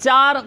4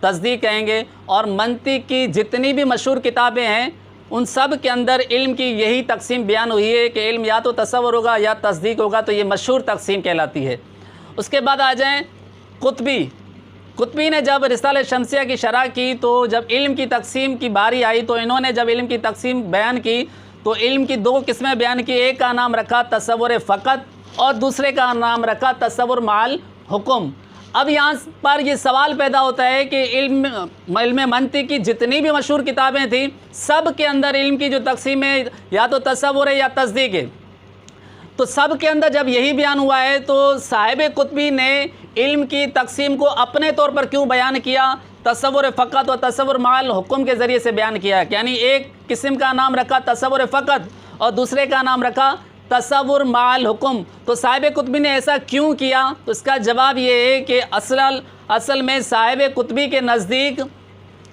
تصدیق کہیں گے، اور منطق کی جتنی بھی مشہور کتابیں ہیں ان سب کے اندر علم کی یہی تقسیم بیان ہوئی ہے کہ علم یا تو تصور ہوگا یا تصدیق ہوگا، تو یہ مشہور تقسیم کہلاتی ہے۔ اس کے بعد آ جائیں قطبی نے جب رسالہ شمسیہ کی شرح کی تو جب علم کی تقسیم کی باری آئی تو انہوں نے جب علم کی تقسیم بیان کی تو علم کی دو قسمیں بیان کی، ایک کا نام رکھا تصور فقط اور دوسرے کا نام رکھا تصور مع الحکم۔ اب یہاں پر یہ سوال پیدا ہوتا ہے کہ علم منطق کی جتنی بھی مشہور کتابیں تھیں سب کے اندر علم کی جو تقسیم ہے یا تو تصور ہے یا تصدیق ہے، تو سب کے اندر جب یہی بیان ہوا ہے تو صاحب قطبی نے علم کی تقسیم کو اپنے طور پر کیوں بیان کیا؟ تصور فقط اور تصور مع الحکم کے ذریعے سے بیان کیا، یعنی ایک قسم کا نام رکھا تصور فقط اور دوسرے کا نام رکھا تصور مع الحکم۔ تو صاحب قطبی نے ایسا کیوں کیا؟ تو اس کا جواب یہ ہے کہ اصل میں صاحب قطبی کے نزدیک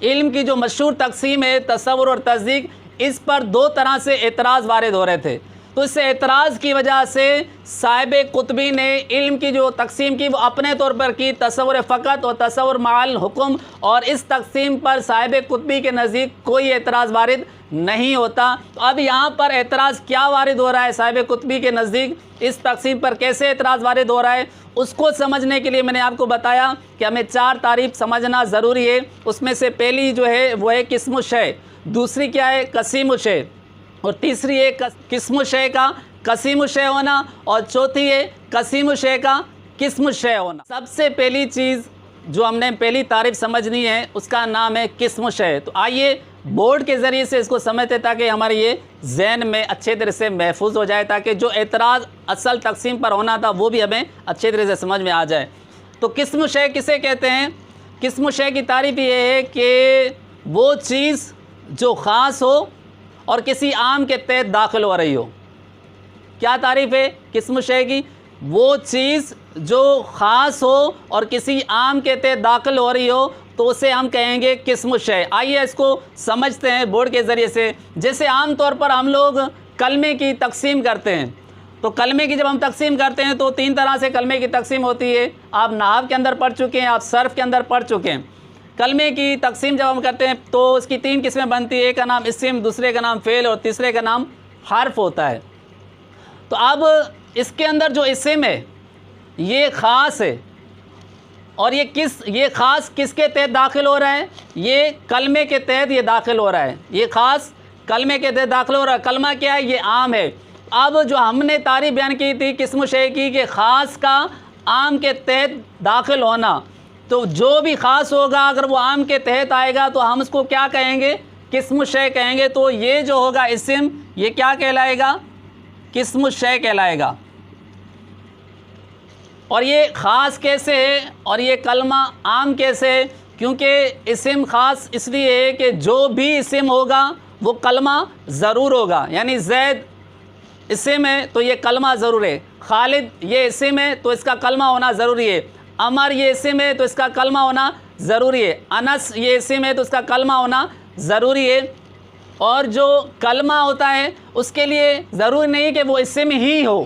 علم کی جو مشہور تقسیم ہے تصور اور تصدیق، اس پر دو طرح سے اعتراض وارد ہو رہے تھے، تو اس اعتراض کی وجہ سے صاحب قطبی نے علم کی جو تقسیم کی وہ اپنے طور پر کی، تصور فقط اور تصور مع الحکم، اور اس تقسیم پر صاحب قطبی کے نزدیک کوئی اعتراض وارد نہیں ہوتا۔ تو اب یہاں پر اعتراض کیا وارد ہو رہا ہے صاحب قطبی کے نزدیک، اس تقسیم پر کیسے اعتراض وارد ہو رہا ہے، اس کو سمجھنے کے لیے میں نے آپ کو بتایا کہ ہمیں چار تعریف سمجھنا ضروری ہے۔ اس میں سے پہلی جو ہے وہ ہے قسم الشے، دوسری کیا ہے قسیم الشے، اور تیسری ہے قسم الشے کا قسیم الشے ہونا، اور چوتھی ہے قسیم الشے کا قسم الشے ہونا۔ سب سے پہلی چیز جو ہم نے پہلی تعریف سمجھنی ہے اس کا نام ہے قسم الشے۔ تو آئیے بورڈ کے ذریعے سے اس کو سمجھتے تاکہ ہمارے یہ ذہن میں اچھے طرح سے محفوظ ہو جائے، تاکہ جو اعتراض اصل تقسیم پر ہونا تھا وہ بھی ہمیں اچھے طرح سے سمجھ میں آ جائے۔ تو قسم الشے کسے کہتے ہیں؟ قسم الشے کی تعریف یہ ہے کہ وہ چیز جو خاص ہو اور کسی عام کے تحت داخل ہو رہی ہو۔ کیا تعریف ہے قسم الشے کی؟ وہ چیز جو خاص ہو اور کسی عام کے تحت داخل ہو رہی ہو تو اسے ہم کہیں گے قسم الشے۔ آئیے اس کو سمجھتے ہیں بورڈ کے ذریعے سے۔ جیسے عام طور پر ہم لوگ کلمے کی تقسیم کرتے ہیں، تو کلمے کی جب ہم تقسیم کرتے ہیں تو تین طرح سے کلمے کی تقسیم ہوتی ہے، آپ نحو کے اندر پڑھ چکے ہیں، آپ صرف کے اندر پڑھ چکے ہیں۔ کلمے کی تقسیم جب ہم کرتے ہیں تو اس کی تین قسمیں بنتی ہیں، ایک کا نام اسم، دوسرے کا نام فعل اور تیسرے کا نام حرف ہوتا ہے۔ تو اب اس کے اندر جو اسم ہے یہ خاص ہے، اور یہ خاص کس کے تحت داخل ہو رہا ہے؟ یہ کلمے کے تحت یہ داخل ہو رہا ہے، یہ خاص کلمے کے تحت داخل ہو رہا ہے۔ کلمہ کیا ہے؟ یہ عام ہے۔ اب جو ہم نے تعریف بیان کی تھی قسم الشے کی کہ خاص کا عام کے تحت داخل ہونا، تو جو بھی خاص ہوگا اگر وہ عام کے تحت آئے گا تو ہم اس کو کیا کہیں گے؟ قسم الشے کہیں گے۔ تو یہ جو ہوگا اسم، یہ کیا کہلائے گا؟ قسم الشے کہلائے گا۔ اور یہ خاص کیسے ہے اور یہ کلمہ عام کیسے ہے؟ کیونکہ اسم خاص اس لیے ہے کہ جو بھی اسم ہوگا وہ کلمہ ضرور ہوگا، یعنی زید اسم ہے تو یہ کلمہ ضرور ہے، خالد یہ اسم ہے تو اس کا کلمہ ہونا ضروری ہے، عمر یہ اسم ہے تو اس کا کلمہ ہونا ضروری ہے، انس یہ اسم ہے تو اس کا کلمہ ہونا ضروری ہے۔ اور جو کلمہ ہوتا ہے اس کے لیے ضروری نہیں کہ وہ اسم ہی ہو،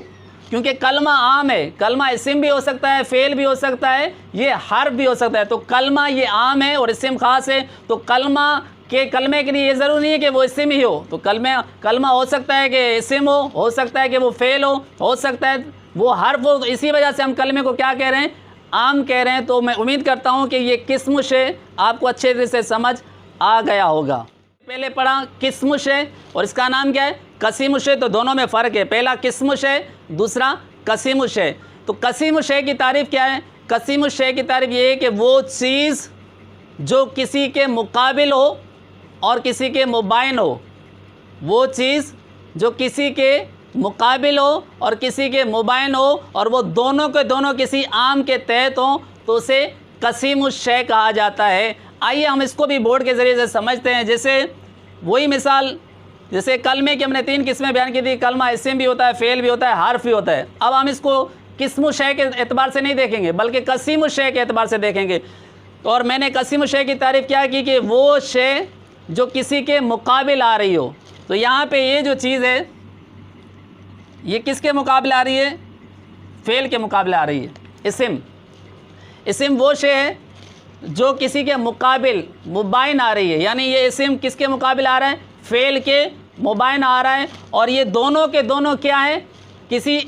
کیونکہ کلمہ عام ہے، کلمہ اسم بھی ہو سکتا ہے، فعل بھی ہو سکتا ہے، یہ حرف بھی ہو سکتا ہے۔ تو کلمہ یہ عام ہے اور اسم خاص ہے، تو کلمے کے لیے یہ ضروری نہیں ہے کہ وہ اسم ہی ہو، تو کلمہ ہو سکتا ہے کہ اسم ہو سکتا ہے کہ وہ فعل ہو سکتا ہے وہ حرف ہو، تو اسی وجہ سے ہم کلمے کو کیا کہہ رہے ہیں؟ عام کہہ رہے ہیں۔ تو میں امید کرتا ہوں کہ یہ قسم الشے آپ کو اچھے طرح سے سمجھ آ گیا ہوگا۔ پہلے پڑھا قسم الشے اور اس کا نام کیا ہے؟ قسیم الشے۔ تو دونوں میں فرق ہے، پہلا قسم الشے، دوسرا قسیم الشے۔ تو قسیم الشے کی تعریف کیا ہے؟ قسیم الشے کی تعریف یہ ہے کہ وہ چیز جو کسی کے مقابل ہو اور کسی کے مباین ہو، وہ چیز جو کسی کے مقابل ہو اور کسی کے مباین ہو اور وہ دونوں کے دونوں کسی عام کے تحت ہوں تو اسے قسیم الشے کہا جاتا ہے۔ آئیے ہم اس کو بھی بورڈ کے ذریعے سے سمجھتے ہیں۔ جیسے وہی مثال، جیسے کلمے کی ہم نے تین قسمیں بیان کی تھی، کلمہ اسم بھی ہوتا ہے، فعل بھی ہوتا ہے، حرف بھی ہوتا ہے۔ اب ہم اس کو قسم الشے کے اعتبار سے نہیں دیکھیں گے بلکہ قسیم الشے کے اعتبار سے دیکھیں گے۔ اور میں نے قسیم الشے کی تعریف کیا کی کہ وہ شے جو کسی کے مقابل آ رہی ہو۔ تو یہاں پہ یہ جو چیز ہے یہ کس کے مقابل آ رہی ہے؟ فعل کے مقابلے آ رہی ہے۔ اسم وہ شے ہے جو کسی کے مقابل مبائن آ رہی ہے، یعنی یہ اسم کس کے مقابل آ رہا ہے؟ فعل کے مبائن آ رہا ہے، اور یہ دونوں کے دونوں کیا ہیں؟ کسی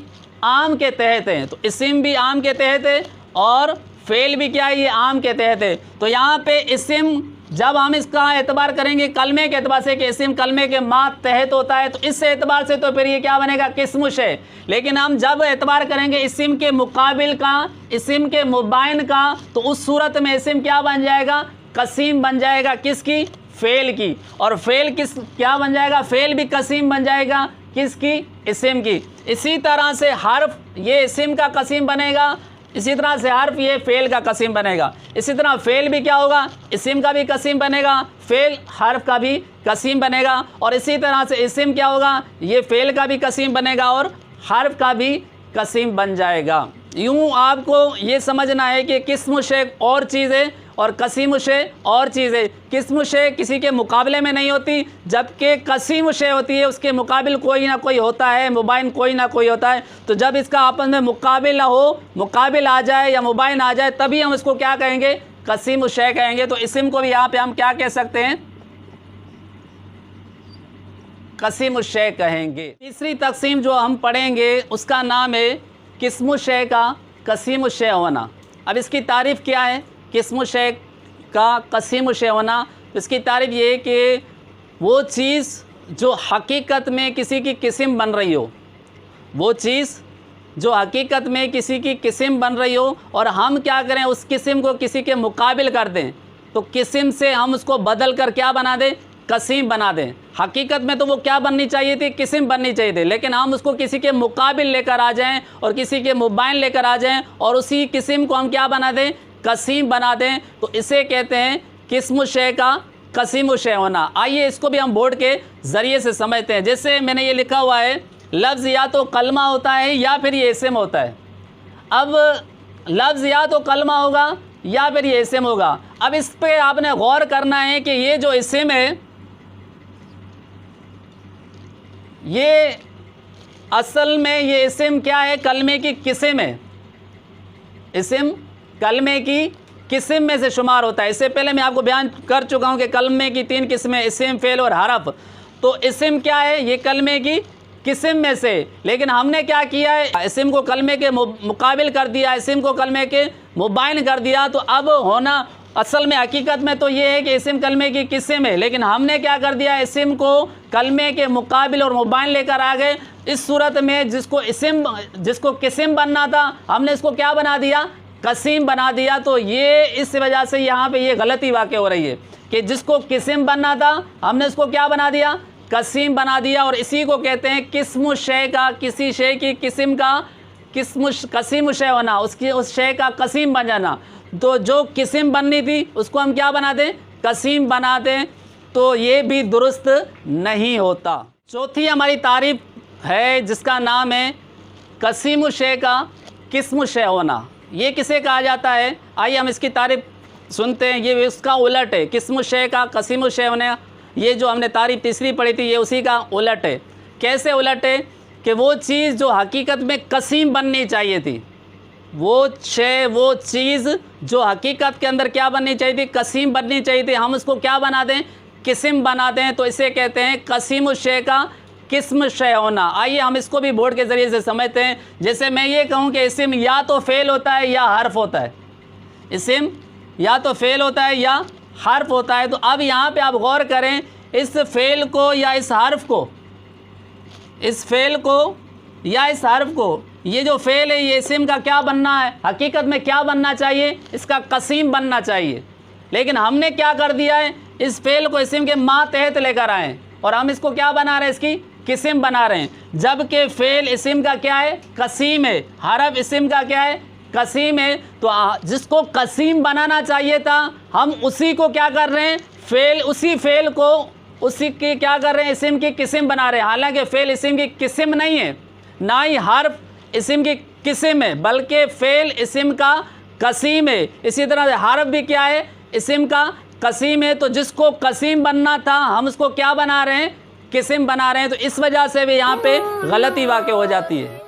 عام کے تحت ہیں۔ تو اسم بھی عام کے تحت ہے اور فعل بھی کیا ہے؟ یہ عام کے تحت ہے۔ تو یہاں پہ اسم جب ہم اس کا اعتبار کریں گے کلمے کے اعتبار سے کہ اسم کلمے کے ماتحت ہوتا ہے، تو اس سے اعتبار سے تو پھر یہ کیا بنے گا؟ قسم شے۔ لیکن ہم جب اعتبار کریں گے اسم کے مقابل کا، اسم کے مبائن کا، تو اس صورت میں اسم کیا بن جائے گا؟ قسیم بن جائے گا۔ کس کی؟ فعل کی۔ اور فعل کیا بن جائے گا؟ فعل بھی قسیم بن جائے گا۔ کس کی؟ اسم کی۔ اسی طرح سے حرف یہ اسم کا قسیم بنے گا، اسی طرح سے حرف یہ فعل کا قسیم بنے گا۔ اسی طرح فعل بھی کیا ہوگا؟ اسم کا بھی قسیم بنے گا، فعل حرف کا بھی قسیم بنے گا، اور اسی طرح سے اسم کیا ہوگا؟ یہ فعل کا بھی قسیم بنے گا اور حرف کا بھی قسیم بن جائے گا۔ یوں آپ کو یہ سمجھنا ہے کہ قسم شے اور چیز ہے اور قسیم شے اور چیز ہے۔ قسم شے کسی کے مقابلے میں نہیں ہوتی، جبکہ قسیم شے ہوتی ہے اس کے مقابل کوئی نہ کوئی ہوتا ہے، مبائن کوئی نہ کوئی ہوتا ہے۔ تو جب اس کا آپس میں مقابل نہ ہو، مقابل آ جائے یا مبائن آ جائے، تبھی ہم اس کو کیا کہیں گے؟ قسیم شے کہیں گے۔ تو اسم کو بھی یہاں پہ ہم کیا کہہ سکتے ہیں؟ قسیم شے کہیں گے۔ تیسری تقسیم جو ہم پڑھیں گے اس کا نام ہے قسم شے کا قسیم شے ہونا۔ اب اس کی تعریف کیا ہے؟ قسم شے کا قسیم شے ہونا، اس کی تعریف یہ ہے کہ وہ چیز جو حقیقت میں کسی کی قسم بن رہی ہو، وہ چیز جو حقیقت میں کسی کی قسم بن رہی ہو، اور ہم کیا کریں؟ اس قسم کو کسی کے مقابل کر دیں، تو قسم سے ہم اس کو بدل کر کیا بنا دیں؟ قسیم بنا دیں۔ حقیقت میں تو وہ کیا بننی چاہیے تھی؟ قسم بننی چاہیے تھی، لیکن ہم اس کو کسی کے مقابل لے کر آ جائیں اور کسی کے مبائن لے کر آ جائیں اور اسی قسم کو ہم کیا بنا دیں؟ قسیم بنا دیں، تو اسے کہتے ہیں قسم شے کا قسیم شے ہونا۔ آئیے اس کو بھی ہم بورڈ کے ذریعے سے سمجھتے ہیں۔ جیسے میں نے یہ لکھا ہوا ہے، لفظ یا تو کلمہ ہوتا ہے یا پھر یہ اسم ہوتا ہے۔ اب لفظ یا تو کلمہ ہوگا یا پھر یہ اسم ہوگا۔ اب اس پہ آپ نے غور کرنا ہے کہ یہ جو اسم ہے، یہ اصل میں یہ اسم کیا ہے؟ کلمے کی قسم ہے۔ اسم کلمے کی قسم میں سے شمار ہوتا ہے۔ اس سے پہلے میں آپ کو بیان کر چکا ہوں کہ کلمے کی 3 قسمیں، اسم، فعل اور حرف۔ تو اسم کیا ہے؟ یہ کلمے کی قسم میں سے، لیکن ہم نے کیا کیا ہے؟ اسم کو کلمے کے مقابل کر دیا، اسم کو کلمے کے مبائن کر دیا۔ تو اب ہونا اصل میں حقیقت میں تو یہ ہے کہ اسم کلمے کی قسم ہے، لیکن ہم نے کیا کر دیا؟ اسم کو کلمے کے مقابل اور مبائن لے کر آ گئے۔ اس صورت میں جس کو قسم بننا تھا، ہم نے اس کو کیا بنا دیا؟ قسیم بنا دیا۔ تو یہ اس وجہ سے یہاں پہ یہ غلطی واقع ہو رہی ہے کہ جس کو قسم بننا تھا ہم نے اس کو کیا بنا دیا؟ قسیم بنا دیا۔ اور اسی کو کہتے ہیں قسم شے کا، کسی شے کی قسم کا قسیم شے ہونا، اس شے کا قسیم بن جانا۔ تو جو قسم بننی تھی اس کو ہم کیا بنا دیں؟ قسیم بنا دیں۔ تو یہ بھی درست نہیں ہوتا۔ چوتھی ہماری تعریف ہے جس کا نام ہے قسیم شے کا قسم شے ہونا۔ یہ کسے کہا جاتا ہے؟ آئیے ہم اس کی تعریف سنتے ہیں۔ یہ اس کا الٹ ہے، قسم شے کا قسیم شے ہونا۔ یہ جو ہم نے تعریف تیسری پڑھی تھی یہ اسی کا الٹ ہے۔ کیسے الٹ ہے؟ کہ وہ چیز جو حقیقت میں قسیم بننی چاہیے تھی، وہ چیز جو حقیقت کے اندر کیا بننی چاہیے تھی؟ قسیم بننی چاہیے تھی، ہم اس کو کیا بنا دیں؟ قسم بنا دیں۔ تو اسے کہتے ہیں قسیم شے کا قسم شے ہونا۔ آئیے ہم اس کو بھی بورڈ کے ذریعے سے سمجھتے ہیں۔ جیسے میں یہ کہوں کہ اسم یا تو فعل ہوتا ہے یا حرف ہوتا ہے، اسم یا تو فعل ہوتا ہے یا حرف ہوتا ہے۔ تو اب یہاں پہ آپ غور کریں، اس فعل کو یا اس حرف کو، اس فعل کو یا اس حرف کو، یہ جو فعل ہے یہ اسم کا کیا بننا ہے؟ حقیقت میں کیا بننا چاہیے؟ اس کا قسیم بننا چاہیے، لیکن ہم نے کیا کر دیا ہے؟ اس فعل کو اسم کے ماتحت لے کر آئے اور ہم اس کو کیا بنا رہے ہیں؟ اس کی قسم بنا رہے ہیں، جبکہ فعل اسم کا کیا ہے؟ قسیم ہے، حرف اسم کا کیا ہے؟ قسیم ہے۔ تو جس کو قسیم بنانا چاہیے تھا ہم اسی کو کیا کر رہے ہیں؟ اسی فعل کو اسی کی کیا کر رہے ہیں؟ اسم کی قسم بنا رہے ہیں، حالانکہ فعل اسم کی قسم نہیں ہے، نہ ہی حرف اسم کی قسم ہے، بلکہ فعل اسم کا قسیم ہے۔ اسی طرح سے حرف بھی کیا ہے؟ اسم کا قسیم ہے۔ تو جس کو قسیم بننا تھا ہم اس کو کیا بنا رہے ہیں؟ قسم بنا رہے ہیں۔ تو اس وجہ سے بھی یہاں پہ غلطی واقع ہو جاتی ہے۔